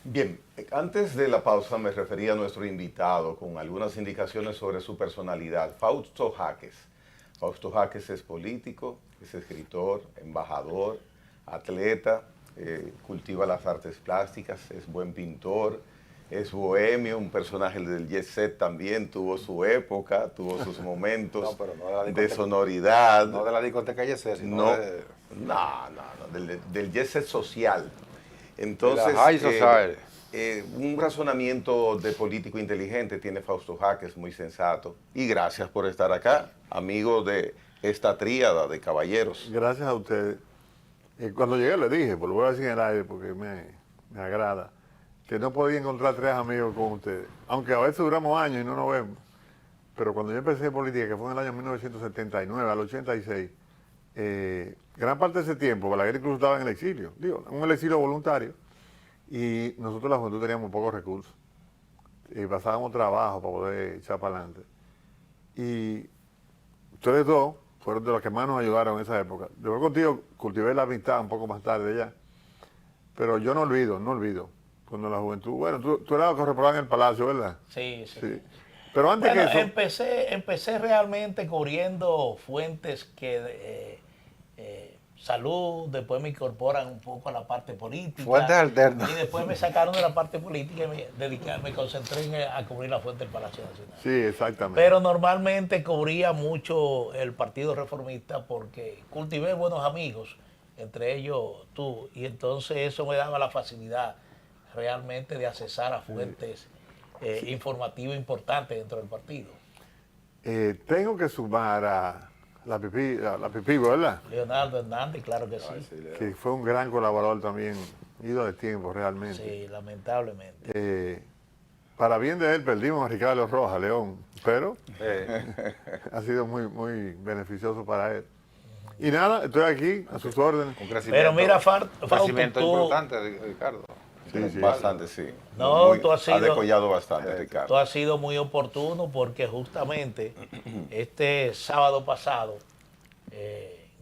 Bien, antes de la pausa me refería a nuestro invitado con algunas indicaciones sobre su personalidad, Fausto Jaques. Fausto Jaques es político, es escritor, embajador, atleta, cultiva las artes plásticas, es buen pintor, es bohemio, un personaje del jet set también, tuvo su época, tuvo sus momentos No, pero no de la de discoteca, sonoridad. no de la discoteca Yesé, sino No, de, no, del jet set social. de la Entonces, High Society. un razonamiento de político inteligente tiene Fausto Jaques, muy sensato. Y gracias por estar acá, amigo de esta tríada de caballeros. Gracias a ustedes. Cuando llegué le dije, pues lo voy a decir en el aire porque me agrada, que no podía encontrar tres amigos con ustedes. Aunque a veces duramos años y no nos vemos. Pero cuando yo empecé en política, que fue en el año 1979 al 86, gran parte de ese tiempo, Balaguer incluso estaba en el exilio. Digo, en un exilio voluntario. Y nosotros la juventud teníamos pocos recursos. Y pasábamos trabajo para poder echar para adelante. Y ustedes dos fueron de los que más nos ayudaron en esa época. Yo contigo cultivé la amistad un poco más tarde ya. Pero yo no olvido. Cuando la juventud, bueno, tú eras corresponsal en el Palacio, ¿verdad? Sí, sí. Sí. Pero antes Bueno, que eso, empecé realmente cubriendo fuentes que salud, después me incorporan un poco a la parte política. Fuentes alternas. Y después me sacaron de la parte política y me concentré a cubrir la fuente del Palacio Nacional. sí, exactamente. Pero normalmente cubría mucho el Partido Reformista porque cultivé buenos amigos, entre ellos tú, y entonces eso me daba la facilidad realmente de accesar a fuentes informativas importantes dentro del partido. Tengo que sumar a la Pipí, ¿verdad? Leonardo Hernández, claro que sí. Que fue un gran colaborador también, ido de tiempo realmente. Sí, lamentablemente. Para bien de él perdimos a Ricardo Rojas, León, pero Eh, ha sido muy beneficioso para él. Y nada, estoy aquí a sus órdenes. un crecimiento, Pero mira, un Fausto, crecimiento tú, importante, Ricardo. Sí. Bastante, sí. No, tú has ha sido- decollado bastante, tú Ricardo. has sido muy oportuno porque justamente este sábado pasado,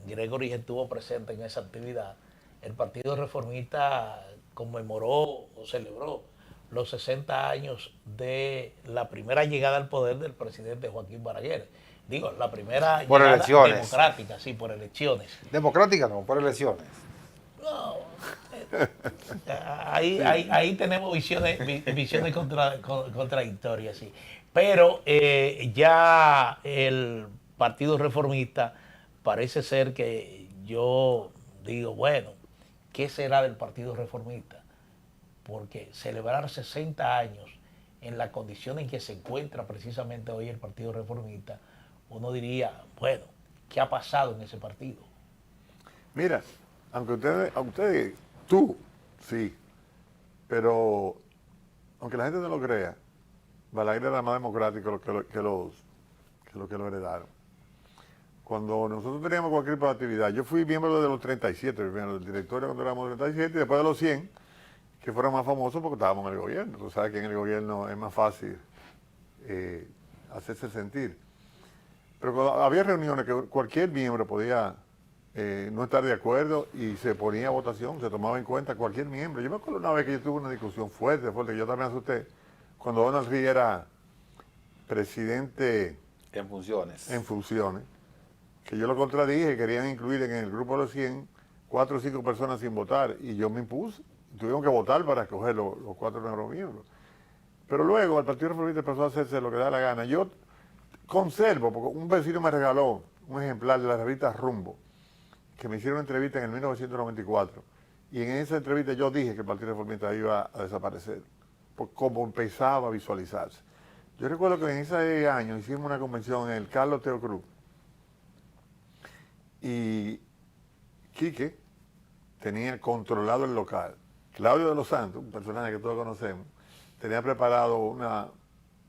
Gregory estuvo presente en esa actividad. El Partido Reformista conmemoró o celebró los 60 años de la primera llegada al poder del presidente Joaquín Balaguer. Digo, la primera Por llegada elecciones. democrática, sí, por elecciones. Democrática no, por elecciones. No, ahí tenemos visiones contradictorias, sí. Pero ya el Partido Reformista parece ser que yo digo, bueno, ¿qué será del Partido Reformista? Porque celebrar 60 años en la condición en que se encuentra precisamente hoy el Partido Reformista, uno diría, bueno, ¿qué ha pasado en ese partido? Mira, aunque tú, sí, pero aunque la gente no lo crea, Balaguer era más democrático que lo heredaron. Cuando nosotros teníamos cualquier tipo de actividad, yo fui miembro de los 37, primero del directorio cuando éramos 37, y después de los 100, que fueron más famosos porque estábamos en el gobierno. Tú sabes que en el gobierno es más fácil hacerse sentir. Pero cuando había reuniones que cualquier miembro podía no estar de acuerdo y se ponía a votación, se tomaba en cuenta cualquier miembro. Yo me acuerdo una vez que yo tuve una discusión fuerte, que yo también asusté, cuando Donald Trump era presidente En funciones. en funciones, que yo lo contradije, querían incluir en el grupo de los 100 4 o 5 personas sin votar, y yo me impuse. Tuvimos que votar para escoger los 4 nuevos miembros. Pero luego el Partido Reformista empezó a hacerse lo que da la gana. Yo conservo, porque un vecino me regaló un ejemplar de la revista Rumbo, que me hicieron una entrevista en el 1994, y en esa entrevista yo dije que el Partido Reformista iba a desaparecer, por cómo empezaba a visualizarse. Yo recuerdo que en ese año hicimos una convención en el Carlos Teo Cruz, y Quique tenía controlado el local. Claudio de los Santos, un personaje que todos conocemos, tenía preparado una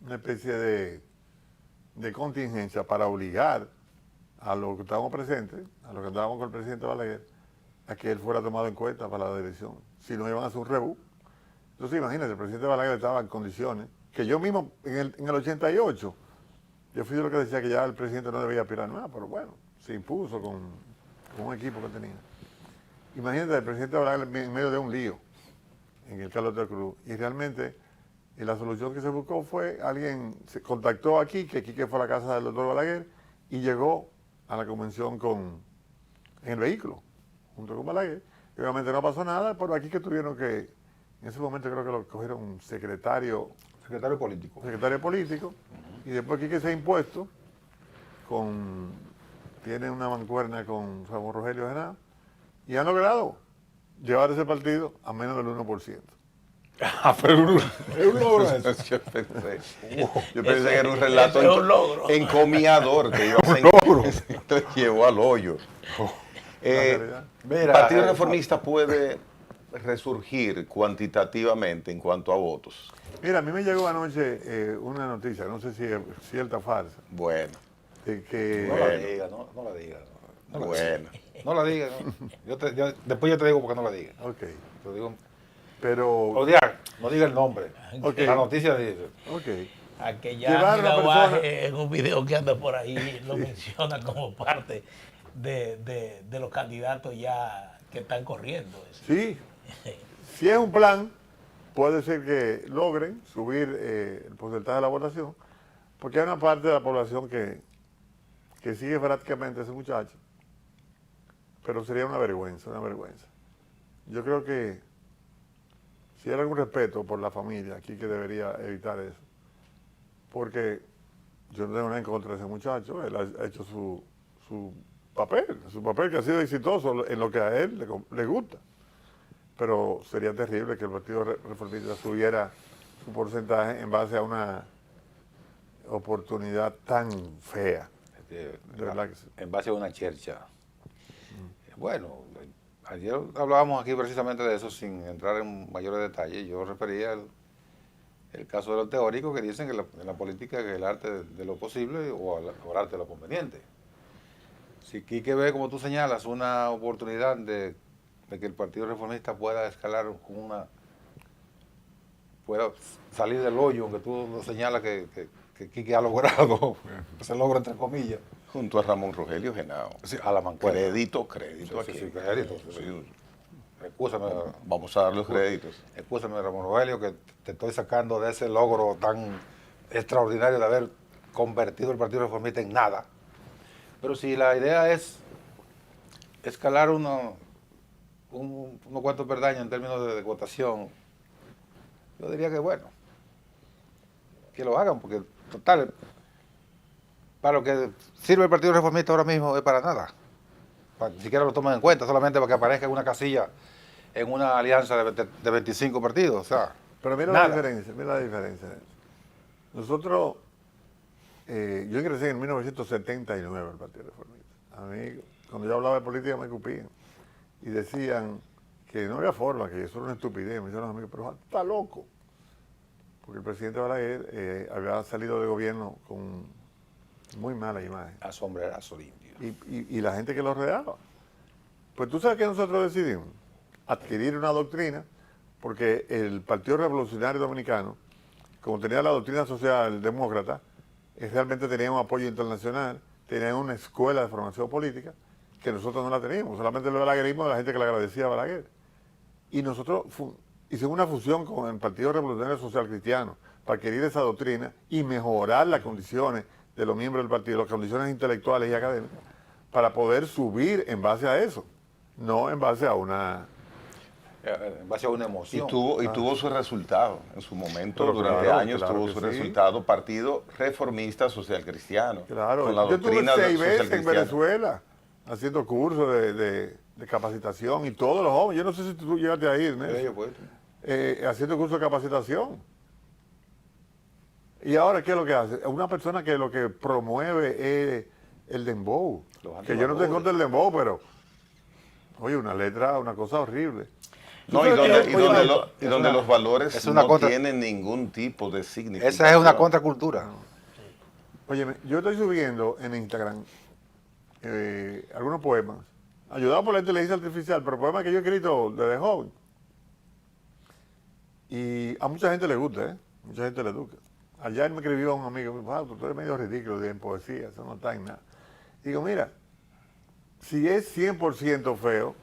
especie de contingencia para obligar a los que estábamos presentes, a los que andábamos con el presidente Balaguer, a que él fuera tomado en cuenta para la dirección. Si no, iban a hacer un rebú. Entonces, imagínate, el presidente Balaguer estaba en condiciones que yo mismo, en el 88, yo fui de lo que decía que ya el presidente no debía aspirar nada, pero bueno, se impuso con un equipo que tenía. Imagínate, el presidente Balaguer en medio de un lío, en el Carlos de Cruz, y realmente la solución que se buscó fue, alguien se contactó a Quique fue a la casa del doctor Balaguer, y llegó a la convención en el vehículo, junto con Balaguer, y obviamente no pasó nada, pero aquí que tuvieron que, en ese momento creo que lo cogieron un secretario político. Y después Quique se ha impuesto, tiene una mancuerna con Ramón Rogelio Genao, y han logrado llevar ese partido a menos del 1%. Pero es un logro eso. Yo pensé que era un relato Eso es un logro. encomiador que iba a ser. Entonces llevó al hoyo. realidad. ¿El Partido Reformista puede resurgir cuantitativamente en cuanto a votos? Mira, a mí me llegó anoche una noticia, no sé si es cierta o falsa, Bueno, de que... No la diga, no la diga. bueno. No la diga. No. Después yo te digo por qué no la diga. Ok, Te digo, pero... odiar, no diga el nombre. Ok. La noticia dice. Ok, A que ya Llevar a una persona- en un video que anda por ahí lo menciona como parte de los candidatos ya que están corriendo. sí, si es un plan, puede ser que logren subir el porcentaje de la votación, porque hay una parte de la población que sigue prácticamente a ese muchacho, pero sería una vergüenza, una vergüenza. Yo creo que si hay algún respeto por la familia, aquí que debería evitar eso, porque yo no tengo nada en contra de ese muchacho, él ha hecho su papel que ha sido exitoso en lo que a él le gusta. Pero sería terrible que el Partido Reformista subiera su porcentaje en base a una oportunidad tan fea. De verdad que sí. En base a una chercha. Bueno, ayer hablábamos aquí precisamente de eso sin entrar en mayores detalles. Yo refería el caso de los teóricos que dicen que en la política que el arte de lo posible o el arte de lo conveniente. Si Quique ve, como tú señalas, una oportunidad de que el Partido Reformista pueda escalar pueda salir del hoyo, aunque tú lo señalas que Quique ha logrado, ese logro entre comillas. Junto a Ramón Rogelio Genao. Sí, a la mancuerna. Crédito Sí, aquí. sí, crédito. Sí, Excúsame, vamos a dar los créditos. excúsame, Ramón Rogelio, que te estoy sacando de ese logro tan extraordinario de haber convertido el Partido Reformista en nada. Pero si la idea es escalar unos cuantos peldaños en términos de votación, yo diría que bueno, que lo hagan, porque total, para lo que sirve el Partido Reformista ahora mismo es para nada. Ni siquiera lo toman en cuenta, solamente para que aparezca en una casilla en una alianza de 25 partidos. O sea, Pero mira nada. la diferencia, mira la diferencia. Nosotros, yo ingresé en 1979 al Partido Reformista. A mí, cuando yo hablaba de política me escupían y decían que no había forma, que eso era una estupidez. Me decían los amigos, pero está loco. Porque el presidente Balaguer había salido de gobierno con muy mala imagen. A sombrerazo limpio. Y la gente que lo rodeaba. Pues tú sabes que nosotros decidimos adquirir una doctrina, porque el Partido Revolucionario Dominicano, como tenía la doctrina social demócrata, realmente tenía un apoyo internacional, tenía una escuela de formación política, que nosotros no la teníamos, solamente el balaguerismo de la gente que le agradecía a Balaguer. Y nosotros hicimos una fusión con el Partido Revolucionario Social Cristiano para adquirir esa doctrina y mejorar las condiciones de los miembros del partido, las condiciones intelectuales y académicas, para poder subir en base a eso, no en base a una... En base a una Y emoción. tuvo su resultado en su momento, Pero durante claro, años claro tuvo que su sí. resultado, Partido Reformista Social Cristiano. Claro, con la yo estuve doctrina 6 social veces en cristiana. Venezuela haciendo cursos de capacitación y todos los jóvenes, yo no sé si tú llegaste a ir, ¿no? Ellos, pues, Haciendo cursos de capacitación. Y ahora, ¿qué es lo que hace? Una persona que lo que promueve es el dembow. Los Que yo no te contra el dembow, pero, oye, una letra, una cosa horrible. No, y donde los valores es una no contra- tienen ningún tipo de significado. esa es una contracultura. Oye, yo estoy subiendo en Instagram algunos poemas, ayudados por la inteligencia artificial, pero poemas que yo he escrito desde joven. Y a mucha gente le gusta, ¿eh? Mucha gente le educa. Ayer me escribió un amigo, me dijo, "Ah, tú eres medio ridículo en poesía, eso no está en nada". Digo, mira, si es 100% feo,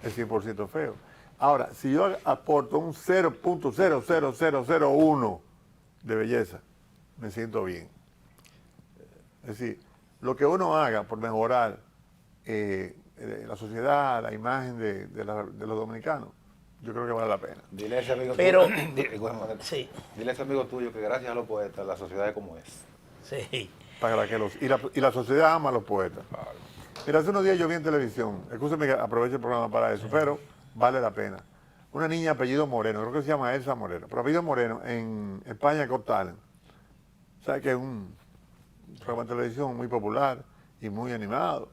es 100% feo. Ahora, si yo aporto un 0.00001 de belleza, me siento bien. Es decir, lo que uno haga por mejorar la sociedad, la imagen de los dominicanos, yo creo que vale la pena. Dile a ese amigo Pero- tuyo, Sí, dile a ese amigo tuyo que gracias a los poetas la sociedad es como es. sí. Para que y la sociedad ama a los poetas. Mira, hace unos días yo vi en televisión, escúcheme que aproveche el programa para eso, pero vale la pena. Una niña apellido Moreno, creo que se llama Elsa Moreno, pero apellido Moreno, en España Got Talent. ¿Sabes que es un programa de televisión muy popular y muy animado?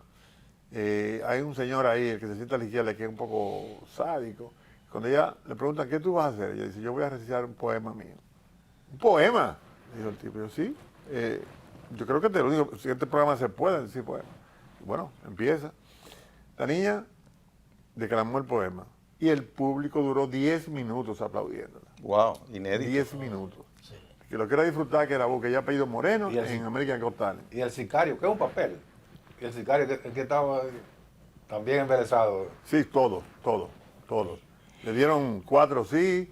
Hay un señor ahí, el que se sienta a la izquierda, que es un poco sádico. Cuando ella le preguntan, ¿qué tú vas a hacer? Ella dice, yo voy a recitar un poema mío. ¿Un poema? Dijo el tipo, yo sí. Yo creo que lo único, si este programa se puede decir poema. Bueno, empieza. La niña declamó el poema y el público duró 10 minutos aplaudiéndola. Wow, inédito. 10 minutos. Que lo quiera disfrutar, que la busque. Ella ha pedido Moreno Y el- en American Got Talent. Y el sicario, que es un papel. Y el sicario que estaba también embelesado. Sí, todos. Le dieron 4 sí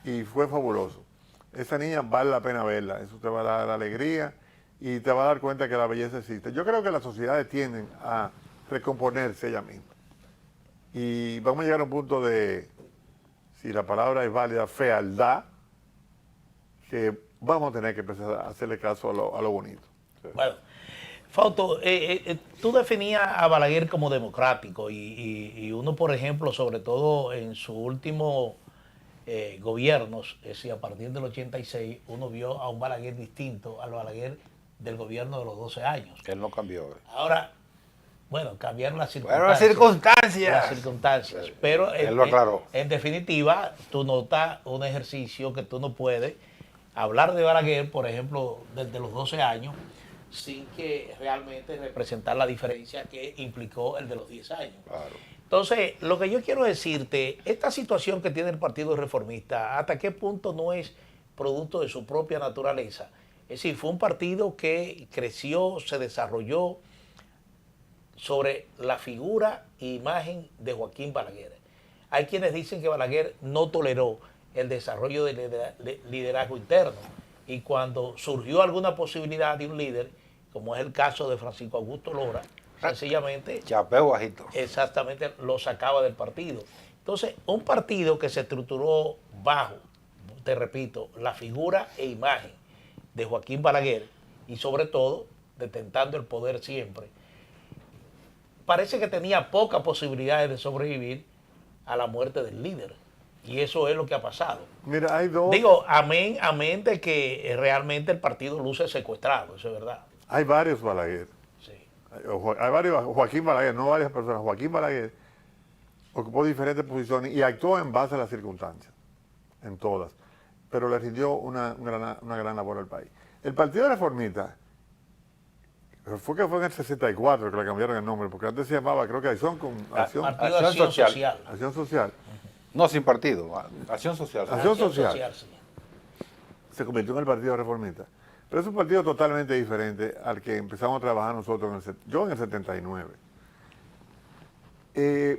y fue fabuloso. Esa niña vale la pena verla, eso te va a dar alegría y te va a dar cuenta que la belleza existe. Yo creo que las sociedades tienden a recomponerse ellas mismas. Y vamos a llegar a un punto de, si la palabra es válida, fealdad, que vamos a tener que empezar a hacerle caso a lo bonito. Bueno, Fausto, tú definías a Balaguer como democrático y uno, por ejemplo, sobre todo en su último gobiernos, es decir, a partir del 86, uno vio a un Balaguer distinto al Balaguer del gobierno de los 12 años. Él no cambió. Ahora, bueno, cambiaron las Fueron las circunstancias. circunstancias. Las circunstancias. Pero Él lo aclaró. en definitiva, tú notas un ejercicio que tú no puedes hablar de Balaguer, por ejemplo, desde los 12 años, sin que realmente representar la diferencia que implicó el de los 10 años. Claro. Entonces, lo que yo quiero decirte, esta situación que tiene el Partido Reformista, ¿hasta qué punto no es producto de su propia naturaleza? Es decir, fue un partido que creció, se desarrolló sobre la figura e imagen de Joaquín Balaguer. Hay quienes dicen que Balaguer no toleró el desarrollo del liderazgo interno y cuando surgió alguna posibilidad de un líder, como es el caso de Francisco Augusto Lora, sencillamente, Chapeo bajito. exactamente, lo sacaba del partido. Entonces, un partido que se estructuró bajo, te repito, la figura e imagen de Joaquín Balaguer y sobre todo detentando el poder siempre, parece que tenía pocas posibilidades de sobrevivir a la muerte del líder. Y eso es lo que ha pasado. Mira, hay dos. Digo, amén de que realmente el partido luce secuestrado, eso es verdad. Hay varios Balaguer. Sí. Hay varios, Joaquín Balaguer, no varias personas. Joaquín Balaguer ocupó diferentes posiciones y actuó en base a las circunstancias, en todas. Pero le rindió una gran labor al país. El Partido Reformista, fue en el 64 que le cambiaron el nombre, porque antes se llamaba, creo que Acción Partido Acción Acción Social. Social. Acción Social. No sin partido, acción social. Acción Social. Sí. Se convirtió en el Partido Reformista. Pero es un partido totalmente diferente al que empezamos a trabajar nosotros, yo en el 79.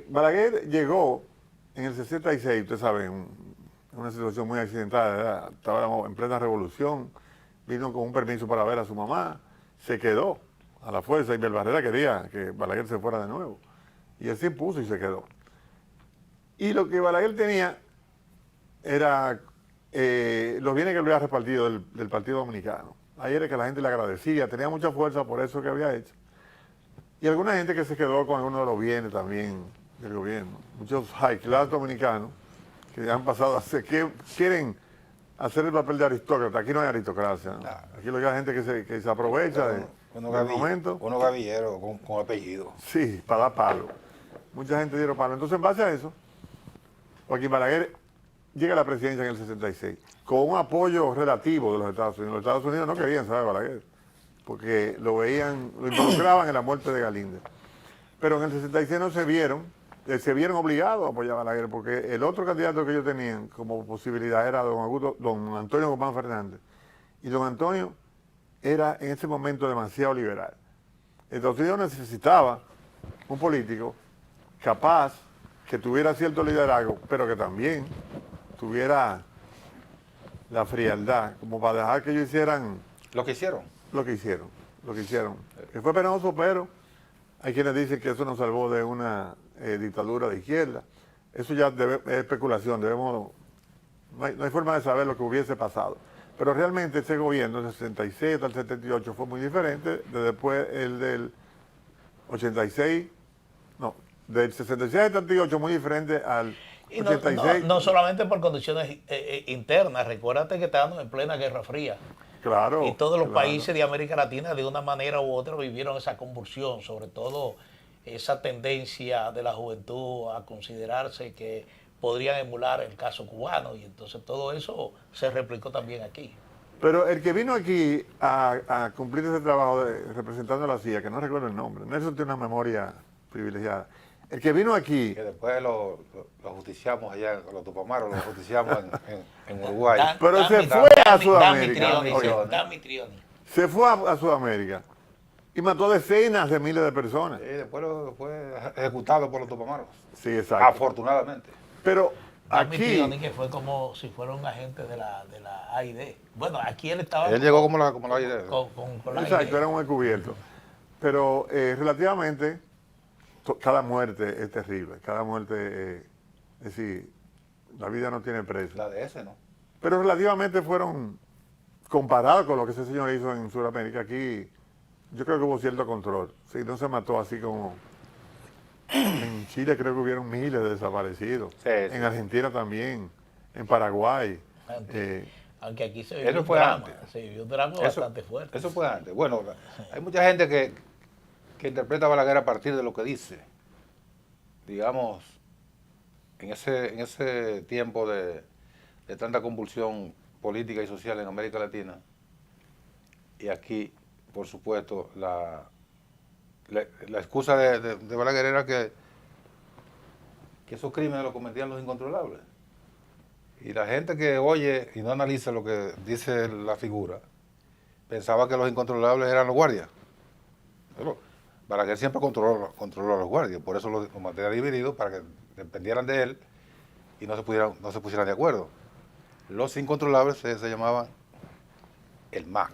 Balaguer llegó en el 66, ustedes saben, en una situación muy accidentada, ¿verdad? Estábamos en plena revolución, vino con un permiso para ver a su mamá, se quedó a la fuerza y Belbarrera quería que Balaguer se fuera de nuevo. Y él se impuso y se quedó. Y lo que Balaguer tenía era los bienes que le había repartido del Partido Dominicano. Ahí era que la gente le agradecía, tenía mucha fuerza por eso que había hecho. Y alguna gente que se quedó con algunos de los bienes también del gobierno. Muchos high class dominicanos que han pasado a ser, que quieren hacer el papel de aristócrata. Aquí no hay aristocracia, ¿no? Aquí lo que hay gente que se aprovecha del momento. Unos gavilleros con apellido. Sí, para dar palo. Mucha gente dieron palo. Entonces, en base a eso, Joaquín Balaguer llega a la presidencia en el 66 con un apoyo relativo de los Estados Unidos. Los Estados Unidos no querían saber Balaguer porque lo veían, lo involucraban en la muerte de Galíndez. Pero en el 66 no se vieron obligados a apoyar a Balaguer porque el otro candidato que ellos tenían como posibilidad era don Antonio Guzmán Fernández. Y don Antonio era en ese momento demasiado liberal. Entonces yo necesitaba un político capaz que tuviera cierto liderazgo, pero que también tuviera la frialdad, como para dejar que ellos hicieran Lo que hicieron. lo que hicieron, Que fue penoso, pero hay quienes dicen que eso nos salvó de una dictadura de izquierda. Eso ya es especulación, no hay forma de saber lo que hubiese pasado. Pero realmente ese gobierno del 66 al 78 fue muy diferente de después el del 86, no, del 66 al 78 muy diferente al Y 86. no solamente por condiciones internas, recuérdate que estábamos en plena Guerra Fría. Claro. Y todos los claro. países de América Latina, de una manera u otra, vivieron esa convulsión, sobre todo esa tendencia de la juventud a considerarse que podrían emular el caso cubano, y entonces todo eso se replicó también aquí. Pero el que vino aquí a cumplir ese trabajo representando a la CIA, que no recuerdo el nombre, Nelson tiene una memoria privilegiada. El que vino aquí, Que después lo justiciamos allá, los Tupamaros, lo justiciamos en Uruguay. Pero se fue a Sudamérica. Dami Trioni. se fue a Sudamérica y mató decenas de miles de personas. Y después fue ejecutado por los Tupamaros. Sí, exacto. Afortunadamente. Pero Dami aquí, Trioni, que fue como si fuera un agente de la AID. Bueno, aquí él estaba Él llegó como la idea. con la exacto, AID. era un encubierto. Pero relativamente, cada muerte es terrible. Cada muerte, es decir, la vida no tiene precio. La de ese, ¿no? Pero relativamente fueron, comparados con lo que ese señor hizo en Sudamérica, aquí yo creo que hubo cierto control. Sí, no se mató así como... En Chile creo que hubieron miles de desaparecidos. Sí, sí. En Argentina también. En Paraguay. Aunque aquí se Eso vivió un fue drama, antes. se vivió un drama bastante fuerte. Eso fue antes. Bueno, hay mucha gente que interpreta a Balaguer a partir de lo que dice. Digamos, en ese tiempo de tanta convulsión política y social en América Latina, y aquí, por supuesto, la excusa de Balaguer era que esos crímenes los cometían los incontrolables. Y la gente que oye y no analiza lo que dice la figura, pensaba que los incontrolables eran los guardias. Pero Balaguer siempre controló a los guardias, por eso los mantenía divididos para que dependieran de él y no se pusieran de acuerdo. Los incontrolables se llamaban el MAC.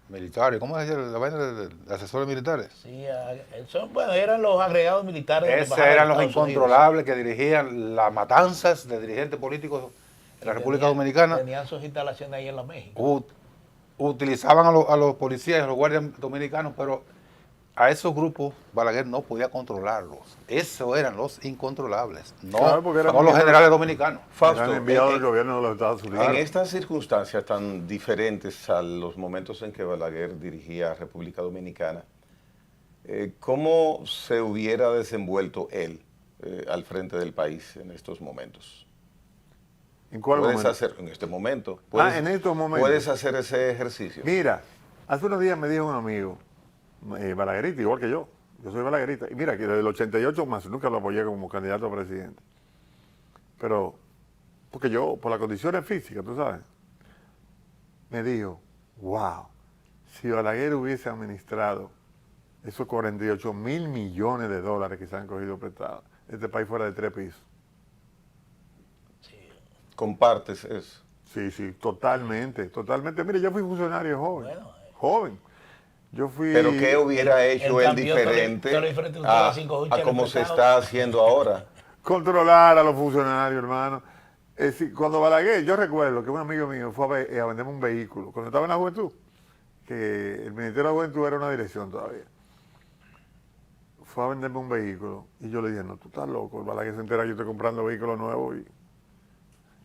Militares, ¿cómo se dice la vaina de asesores militares? Sí, bueno, eran los agregados militares. de la Esos Embajada de eran los Estados Unidos. incontrolables que dirigían las matanzas de dirigentes políticos en la República Dominicana. Tenían sus instalaciones ahí en la México. Utilizaban a los policías y a los guardias dominicanos, pero a esos grupos Balaguer no podía controlarlos. Esos eran los incontrolables, no, Claro, porque eran no los generales dominicanos. Fausto, Eran enviados del gobierno de los Estados Unidos. en estas circunstancias tan diferentes a los momentos en que Balaguer dirigía a República Dominicana, ¿cómo se hubiera desenvuelto él al frente del país en estos momentos? ¿En cuál ¿Puedes momento? hacer en este momento? En estos momentos. ¿Puedes hacer ese ejercicio? Mira, hace unos días me dijo un amigo, balaguerita, igual que yo soy balaguerita, y mira que desde el 88 más nunca lo apoyé como candidato a presidente. Pero, porque yo, por las condiciones físicas, tú sabes, me dijo, wow, si Balaguer hubiese administrado esos 48.000 millones de dólares que se han cogido prestados, este país fuera de 3 pisos. ¿Compartes eso? Sí, totalmente. Mire, yo fui funcionario joven. Bueno, joven. Yo fui... ¿Pero qué hubiera hecho él cambió diferente todo lo diferente de a, las 5 duchas a como del se mercado? está haciendo ahora? Controlar a los funcionarios, hermano. Cuando Balaguer, yo recuerdo que un amigo mío fue a venderme un vehículo, cuando estaba en la juventud, que el Ministerio de la Juventud era una dirección todavía. Fue a venderme un vehículo y yo le dije, no, tú estás loco, el Balaguer se entera que yo estoy comprando vehículos nuevos y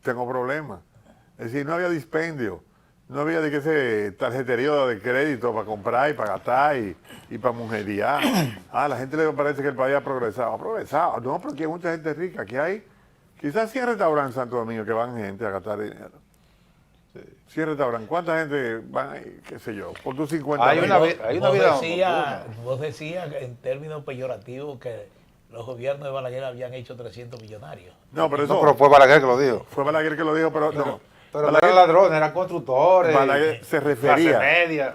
tengo problemas. Es decir, no había dispendio, no había de que ese tarjeterío de crédito para comprar y para gastar y para mujerear. La gente le parece que el país ha progresado. Ha progresado. No, porque hay mucha gente rica. Aquí hay quizás 100 restaurantes en Santo Domingo que van gente a gastar dinero. 100 restaurantes. ¿Cuánta gente van ahí? ¿Qué sé yo? Por tus 50 Hay una vida vos decías en términos peyorativos que los gobiernos de Balaguer habían hecho 300 millonarios. No, pero eso No, pero fue Balaguer que lo dijo. fue Balaguer que lo dijo, pero no. Pero no Balaguer- eran ladrones, eran constructores. Balaguer se refería- clase media.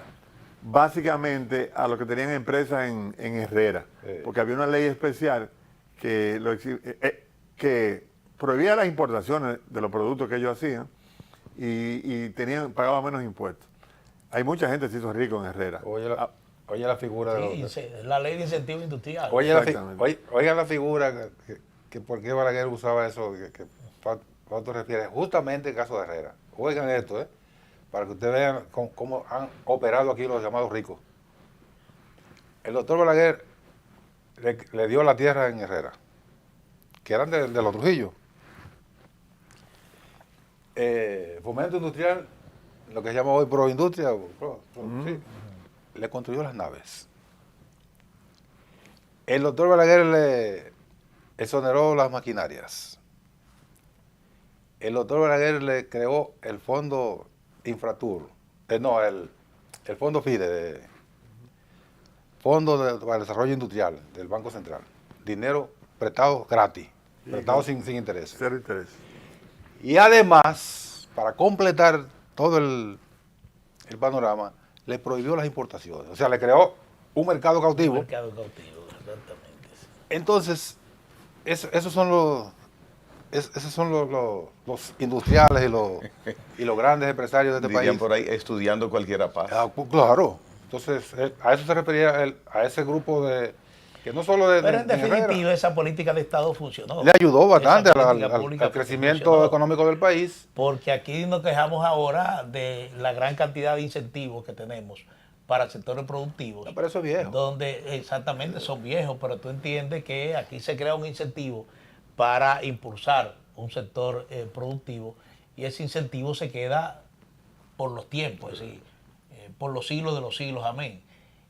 básicamente a los que tenían empresas en Herrera, Sí. porque había una ley especial que prohibía las importaciones de los productos que ellos hacían y pagaban menos impuestos. Hay mucha gente que se hizo rico en Herrera. Oye la figura de los... La ley de incentivo industrial. Oigan la figura que por qué Balaguer usaba eso que Fausto refiere, justamente en el caso de Herrera. Oigan esto, para que ustedes vean cómo han operado aquí los llamados ricos. El doctor Balaguer le dio la tierra en Herrera, que eran de los Trujillos. Fomento Industrial, lo que se llama hoy Proindustria, sí, le construyó las naves. El doctor Balaguer le exoneró las maquinarias. El doctor Balaguer le creó el fondo Infratur, el fondo FIDE, para el Desarrollo Industrial del Banco Central. Dinero prestado gratis, prestado sin interés. Cero interés. Y además, para completar todo el panorama, le prohibió las importaciones. O sea, le creó un mercado cautivo. Un mercado cautivo, exactamente. Entonces, esos son los industriales y los grandes empresarios de este Dirían país. por ahí, estudiando cualquiera pasa. Claro. Entonces, a eso se refería a ese grupo que no solo de... Pero en de Herrera, definitiva, esa política de Estado funcionó. le ayudó bastante Esa política pública al crecimiento funcionó. económico del país. Porque aquí nos quejamos ahora de la gran cantidad de incentivos que tenemos para sectores productivos. Pero eso es viejo. Donde exactamente son viejos, pero tú entiendes que aquí se crea un incentivo para impulsar un sector productivo y ese incentivo se queda por los tiempos, es decir, por los siglos de los siglos, amén.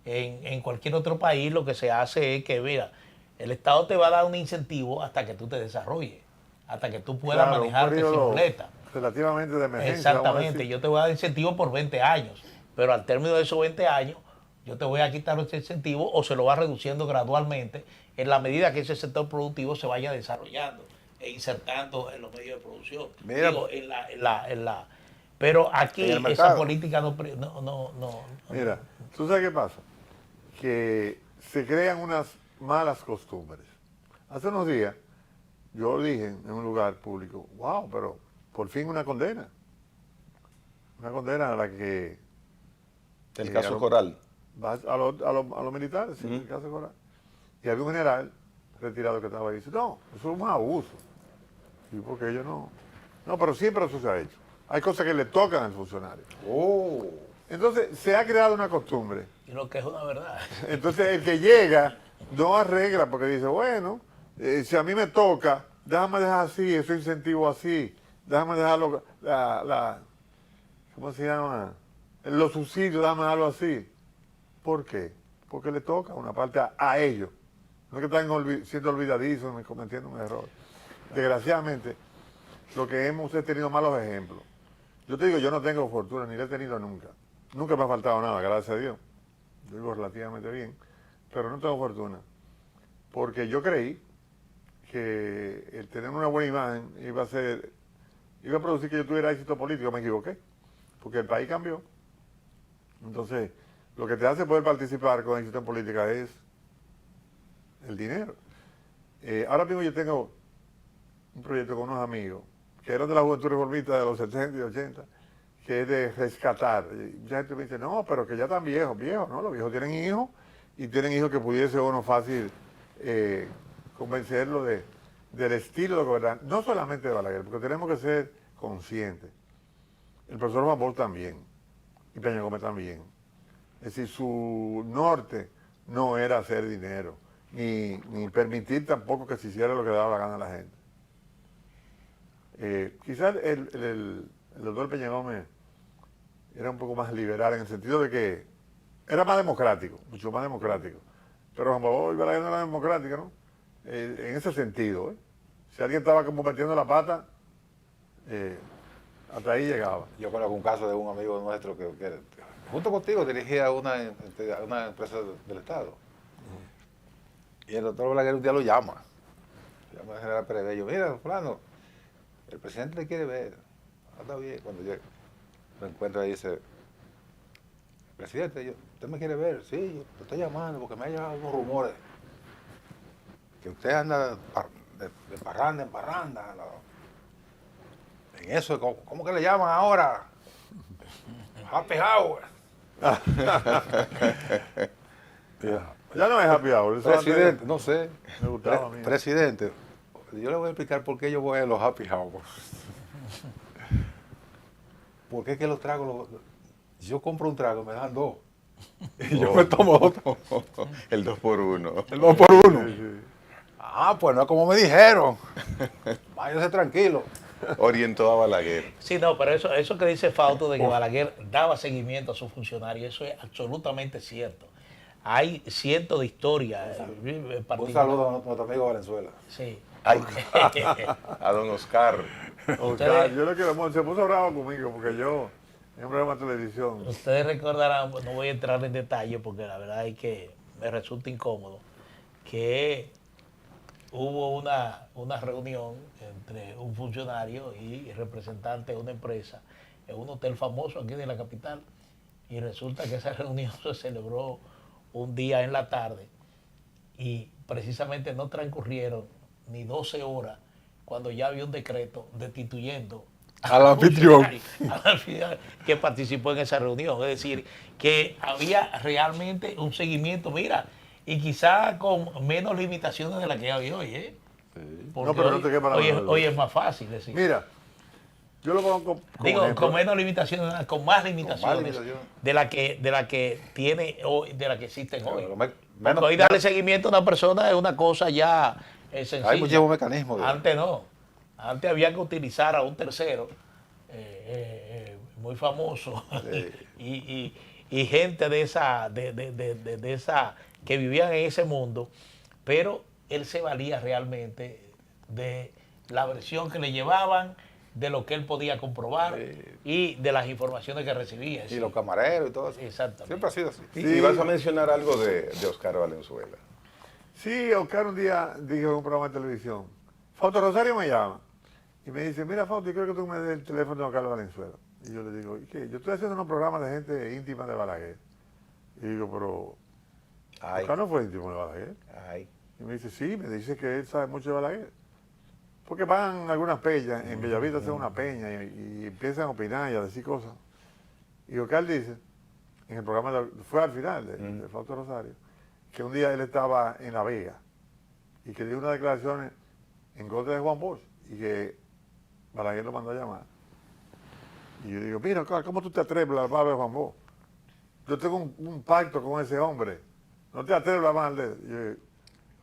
En cualquier otro país lo que se hace es que, mira, el Estado te va a dar un incentivo hasta que tú te desarrolles, hasta que tú puedas manejarte sin muleta. Relativamente de emergencia. Exactamente, yo te voy a dar incentivo por 20 años, pero al término de esos 20 años, yo te voy a quitar ese incentivo o se lo va reduciendo gradualmente en la medida que ese sector productivo se vaya desarrollando e insertando en los medios de producción. Mira, Digo, pero aquí esa política no. Mira, ¿tú sabes qué pasa? Que se crean unas malas costumbres. Hace unos días yo dije en un lugar público, wow, pero por fin una condena. Una condena a la que... El caso Coral. A los militares, sí, el caso Coral. Y había un general retirado que estaba ahí y dice, no, eso es un abuso. Y porque ellos no... No, pero siempre eso se ha hecho. Hay cosas que le tocan al funcionario. Entonces se ha creado una costumbre. Y lo que es una verdad. Entonces el que llega no arregla porque dice, bueno, si a mí me toca, déjame dejar así, ese incentivo así, déjame dejarlo, ¿cómo se llama? Los subsidios, déjame dejarlo así. ¿Por qué? Porque le toca una parte a ellos. No es que están siendo olvidadizos ni cometiendo un error. Desgraciadamente, lo que hemos tenido malos ejemplos. Yo te digo, yo no tengo fortuna, ni la he tenido nunca. Nunca me ha faltado nada, gracias a Dios. Yo vivo relativamente bien, pero no tengo fortuna. Porque yo creí que el tener una buena imagen iba a producir que yo tuviera éxito político. Me equivoqué, porque el país cambió. Entonces, lo que te hace poder participar con éxito en política es el dinero. Ahora mismo yo tengo un proyecto con unos amigos que eran de la juventud reformista de los 70 y 80, que es de rescatar. Y mucha gente me dice, no, pero que ya están viejos, ¿no? Los viejos tienen hijos y tienen hijos que pudiese uno fácil convencerlo del estilo de gobernar, no solamente de Balaguer, porque tenemos que ser conscientes. El profesor Juan Bosch también, y Peña Gómez también. Es decir, su norte no era hacer dinero, ni permitir tampoco que se hiciera lo que daba la gana a la gente. Quizás el doctor Peña Gómez era un poco más liberal en el sentido de que era más democrático, mucho más democrático. Pero Juan Bosch y Balaguer no era democrática, ¿no? En ese sentido, ¿eh? Si alguien estaba como metiendo la pata, hasta ahí llegaba. Yo conozco un caso de un amigo nuestro que junto contigo dirigía una empresa del Estado. Y el doctor Balaguer un día lo llama al general Pérez Bello, mira, fulano, el presidente le quiere ver. Está bien. Cuando yo lo encuentro y dice, presidente, ¿usted me quiere ver? Sí, yo lo estoy llamando porque me ha llegado unos rumores. que usted anda de parranda en parranda, en eso, ¿cómo que le llaman ahora? Happy Hour. Ya no es happy hour. Eso Presidente, antes no sé. me gustaba a mí. Presidente, yo le voy a explicar por qué yo voy a los happy hour. Porque es que los tragos, yo compro un trago, me dan dos. Y yo me tomo otro. El 2 por 1. El 2 por 1. Sí, sí. Ah, pues no es como me dijeron. Váyase tranquilo. Orientó a Balaguer. Sí, no, pero eso que dice Fausto de que Balaguer daba seguimiento a sus funcionarios, eso es absolutamente cierto. Hay cientos de historias. Un particulares. saludo a nuestro amigo Valenzuela. Sí. Ay, a don Oscar. Oscar, yo lo quiero mucho. Se puso bravo conmigo porque yo, en un programa de televisión, Ustedes recordarán, no voy a entrar en detalle porque la verdad es que me resulta incómodo, que hubo una reunión entre un funcionario y representante de una empresa en un hotel famoso aquí de la capital, y resulta que esa reunión se celebró un día en la tarde y precisamente no transcurrieron ni 12 horas cuando ya había un decreto destituyendo Al anfitrión. al anfitrión que participó en esa reunión. Es decir, que había realmente un seguimiento, mira, y quizá con menos limitaciones de las que hay hoy, ¿eh? Porque No, pero no te quepa la mano. hoy es más fácil decir. mira, yo lo conozco como Digo, ejemplo. con menos limitaciones, con más limitaciones limitaciones. de la que tiene hoy, de la que existen hoy. Pero Porque hoy darle seguimiento a una persona es una cosa ya sencilla. Hay muchos mecanismos. Antes no. Antes había que utilizar a un tercero muy famoso y gente de esa que vivían en ese mundo, pero él se valía realmente de la versión que le llevaban, de lo que él podía comprobar y de las informaciones que recibía. Y los camareros y todo eso. Exactamente. Siempre ha sido así. Y vas a mencionar algo de Oscar Valenzuela. Sí, Oscar un día dijo en un programa de televisión, Fausto Rosario me llama y me dice, mira Fausto, yo creo que tú me des el teléfono de Oscar Valenzuela. Y yo le digo, ¿y qué? Yo estoy haciendo unos programas de gente íntima de Balaguer. Y digo, pero Ay, Oscar no fue íntimo de Balaguer. ay. Y me dice, sí, me dice que él sabe mucho de Balaguer. Porque van algunas peñas, en Bellavista hacen una peña y empiezan a opinar y a decir cosas. Y Oscar dice, en el programa, fue al final de Fausto Rosario, que un día él estaba en La Vega y que dio unas declaraciones en contra de Juan Bosch y que Balaguer lo mandó a llamar. Y yo digo, mira, Oscar, ¿cómo tú te atreves a hablar de Juan Bosch? Yo tengo un pacto con ese hombre. No te atreves a hablar de él. Y yo,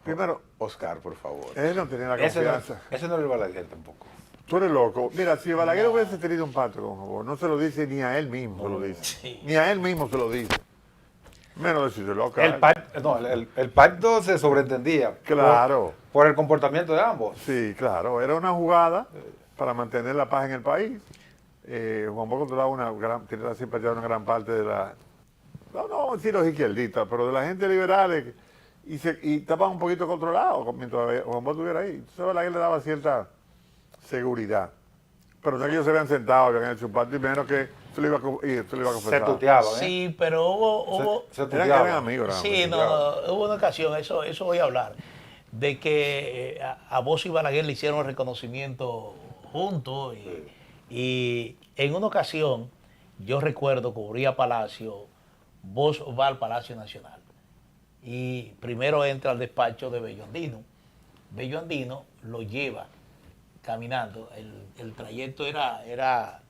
primero, Oscar, por favor. él no tenía la Ese confianza. no es el Balaguer tampoco. Tú eres loco. Mira, si Balaguer hubiese tenido un pacto con Juan Bosch, no se lo dice ni a él mismo, se lo dice. Sí. Ni a él mismo se lo dice. Menos decírselo a Oscar. El pacto se sobreentendía. Claro. Por el comportamiento de ambos. Sí, claro. Era una jugada para mantener la paz en el país. Juan Bosch controlaba tiene la simpatía de una gran parte de la... No vamos a decir los izquierdistas, pero de la gente liberal y estaban un poquito controlados mientras Juan Bosch estuviera ahí. Entonces Balaguer le daba cierta seguridad. Pero no es que ellos se habían sentado, habían hecho un pacto y menos que se lo iba a confesar. Se tuteaban, ¿eh? Sí, pero hubo Se Eran tuteaban. amigos. eran sí, amigos. no, hubo una ocasión, eso voy a hablar, de que a Bosch y Balaguer le hicieron reconocimiento juntos y en una ocasión, yo recuerdo, cubría Palacio, Bosch va al Palacio Nacional y primero entra al despacho de Bello Andino. Bello Andino lo lleva caminando, el trayecto era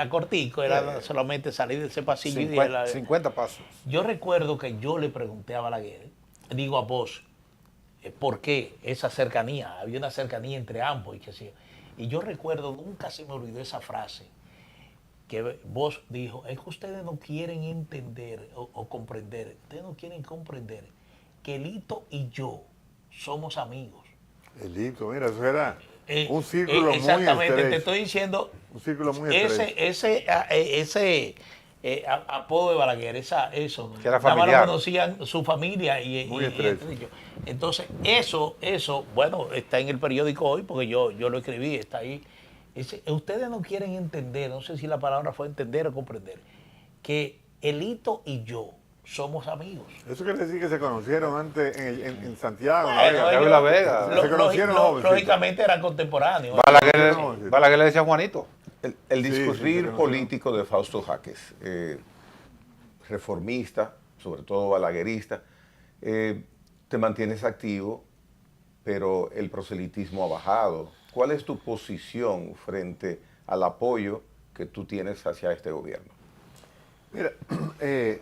cortico, era solamente salir de ese pasillo. 50 pasos. Yo recuerdo que yo le pregunté a Balaguer, digo a Bosch, ¿por qué esa cercanía? Había una cercanía entre ambos y qué sé yo. Y yo recuerdo, nunca se me olvidó esa frase, que Bosch dijo, es que ustedes no quieren entender o comprender, ustedes no quieren comprender que Lito y yo somos amigos. Elito, mira, eso era un círculo muy exactamente, te estrecho. estoy diciendo, Un círculo muy estrecho. ese apodo de Balaguer, eso, Que era nada más lo familiar. conocían su familia Muy y estrecho. entre ellos. Entonces, eso, bueno, está en el periódico hoy, porque yo lo escribí, está ahí. Ustedes no quieren entender, no sé si la palabra fue entender o comprender, que Elito y yo somos amigos. Eso quiere decir que se conocieron antes en Santiago, Bueno, ¿no? Santiago y La Vega. Se conocieron jovencitos. lógicamente eran contemporáneos. Balaguer le decía Juanito. El Sí, discurrir sí, sí, político de Fausto Jáquez, reformista, sobre todo balaguerista, te mantienes activo, pero el proselitismo ha bajado. ¿Cuál es tu posición frente al apoyo que tú tienes hacia este gobierno? Mira, te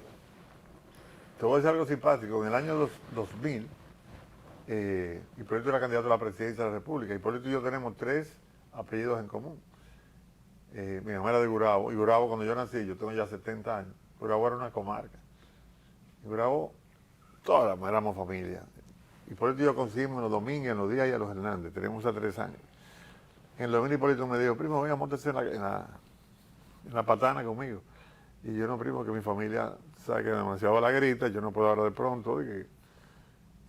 voy a decir algo simpático. En el año 2000, Hipólito era candidato a la presidencia de la República. Hipólito y yo tenemos 3 apellidos en común. Mi mamá era de Gurabo, y Gurabo cuando yo nací, yo tengo ya 70 años, Gurabo era una comarca. Y Gurabo, todas éramos familia. Hipólito y yo conseguimos en los domingos, en los días y a los Hernández, tenemos a 3 años. En el domingo Hipólito me dijo, primo, venga, móntese en la patana conmigo. Y yo no, primo, que mi familia sabe que es demasiado balaguerita, yo no puedo hablar de pronto. Y